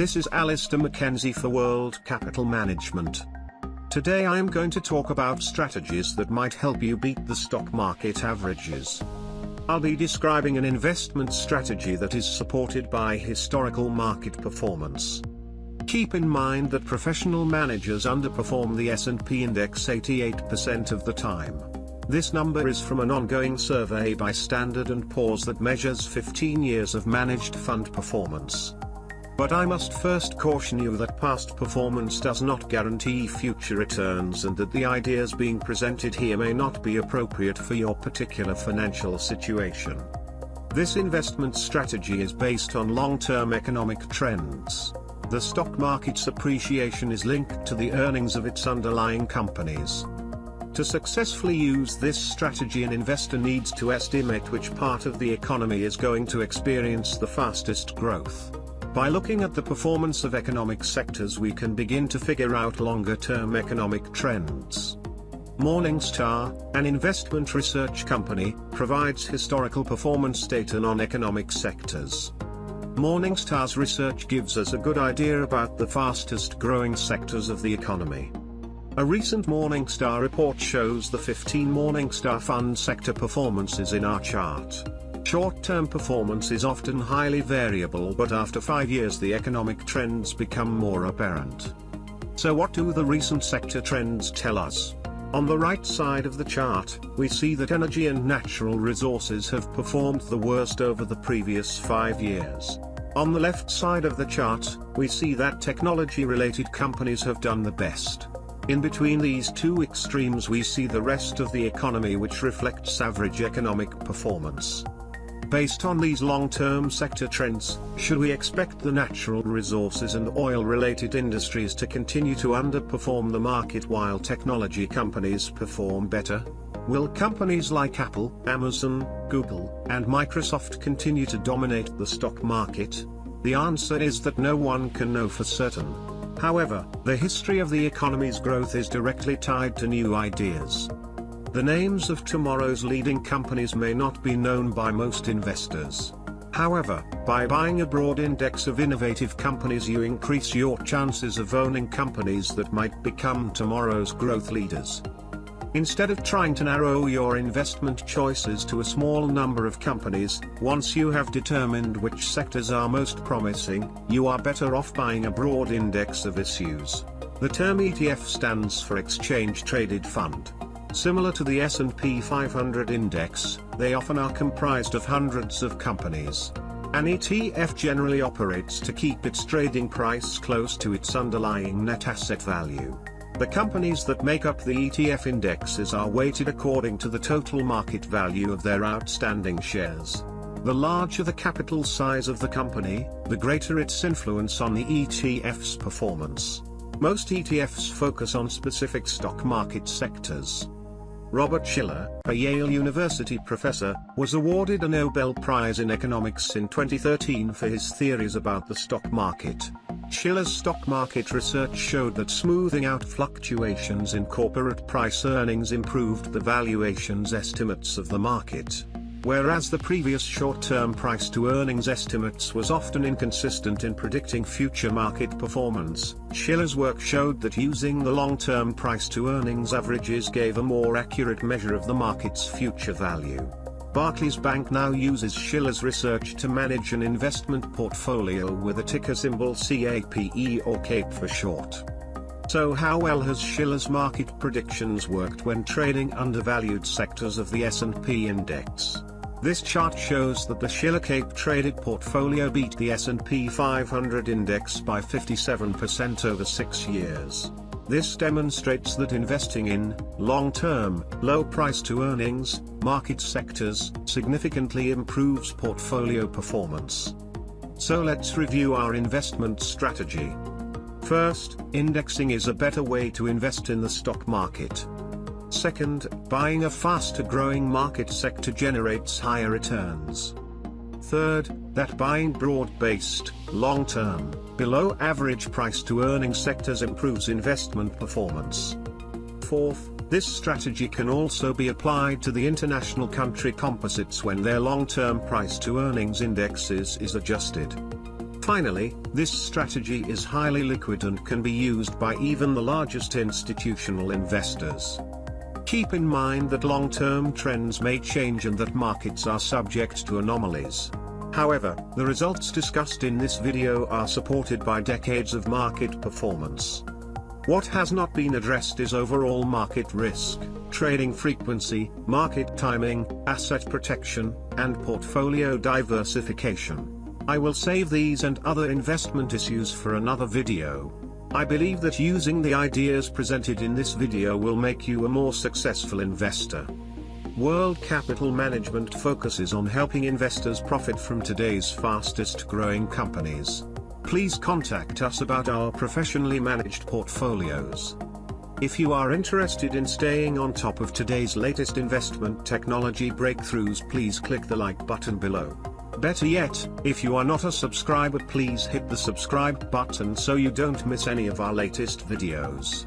This is Alister MacKenzie for World Capital Management. Today I am going to talk about strategies that might help you beat the stock market averages. I'll be describing an investment strategy that is supported by historical market performance. Keep in mind that professional managers underperform the S&P index 88% of the time. This number is from an ongoing survey by Standard & Poor's that measures 15 years of managed fund performance. But I must first caution you that past performance does not guarantee future returns and that the ideas being presented here may not be appropriate for your particular financial situation. This investment strategy is based on long-term economic trends. The stock market's appreciation is linked to the earnings of its underlying companies. To successfully use this strategy, an investor needs to estimate which part of the economy is going to experience the fastest growth. By looking at the performance of economic sectors, we can begin to figure out longer-term economic trends. Morningstar, an investment research company, provides historical performance data on economic sectors. Morningstar's research gives us a good idea about the fastest-growing sectors of the economy. A recent Morningstar report shows the 15 Morningstar fund sector performances in our chart. Short-term performance is often highly variable, but after 5 years the economic trends become more apparent. So what do the recent sector trends tell us? On the right side of the chart, we see that energy and natural resources have performed the worst over the previous 5 years. On the left side of the chart, we see that technology-related companies have done the best. In between these two extremes we see the rest of the economy, which reflects average economic performance. Based on these long-term sector trends, should we expect the natural resources and oil-related industries to continue to underperform the market while technology companies perform better? Will companies like Apple, Amazon, Google, and Microsoft continue to dominate the stock market? The answer is that no one can know for certain. However, the history of the economy's growth is directly tied to new ideas. The names of tomorrow's leading companies may not be known by most investors. However, by buying a broad index of innovative companies, you increase your chances of owning companies that might become tomorrow's growth leaders. Instead of trying to narrow your investment choices to a small number of companies, once you have determined which sectors are most promising, you are better off buying a broad index of issues. The term ETF stands for Exchange Traded Fund. Similar to the S&P 500 index, they often are comprised of hundreds of companies. An ETF generally operates to keep its trading price close to its underlying net asset value. The companies that make up the ETF indexes are weighted according to the total market value of their outstanding shares. The larger the capital size of the company, the greater its influence on the ETF's performance. Most ETFs focus on specific stock market sectors. Robert Shiller, a Yale University professor, was awarded a Nobel Prize in Economics in 2013 for his theories about the stock market. Shiller's stock market research showed that smoothing out fluctuations in corporate price earnings improved the valuations estimates of the market. Whereas the previous short-term price-to-earnings estimates was often inconsistent in predicting future market performance, Shiller's work showed that using the long-term price-to-earnings averages gave a more accurate measure of the market's future value. Barclays Bank now uses Shiller's research to manage an investment portfolio with a ticker symbol CAPE, or CAPE for short. So how well has Shiller's market predictions worked when trading undervalued sectors of the S&P index? This chart shows that the Shiller CAPE traded portfolio beat the S&P 500 index by 57% over 6 years. This demonstrates that investing in long-term, low price-to-earnings market sectors significantly improves portfolio performance. So let's review our investment strategy. First, indexing is a better way to invest in the stock market. Second, buying a faster-growing market sector generates higher returns. Third, that buying broad-based, long-term, below-average price-to-earnings sectors improves investment performance. Fourth, this strategy can also be applied to the international country composites when their long-term price-to-earnings indexes is adjusted. Finally, this strategy is highly liquid and can be used by even the largest institutional investors. Keep in mind that long-term trends may change and that markets are subject to anomalies. However, the results discussed in this video are supported by decades of market performance. What has not been addressed is overall market risk, trading frequency, market timing, asset protection, and portfolio diversification. I will save these and other investment issues for another video. I believe that using the ideas presented in this video will make you a more successful investor. World Capital Management focuses on helping investors profit from today's fastest growing companies. Please contact us about our professionally managed portfolios. If you are interested in staying on top of today's latest investment technology breakthroughs, please click the like button below. Better yet, if you are not a subscriber, please hit the subscribe button so you don't miss any of our latest videos.